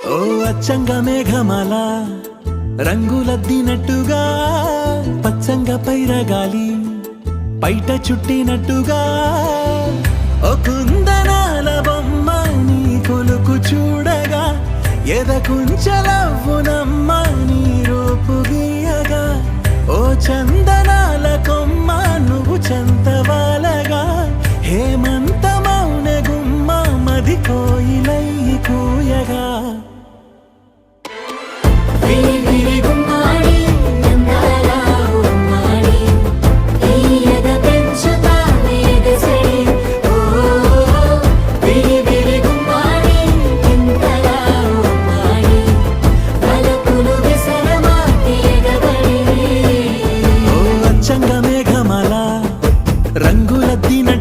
ఓ అచ్చంగా మేఘమాల రంగులద్దినట్టుగా పచ్చంగా పైరగాలి పైట చుట్టినట్టుగా ఓ కుందనాల బొమ్మ నీ కొలుకు చూడగా ఎదకుంచలవ్వునమ్మ నీ రూపు గీయగా ఓ చంద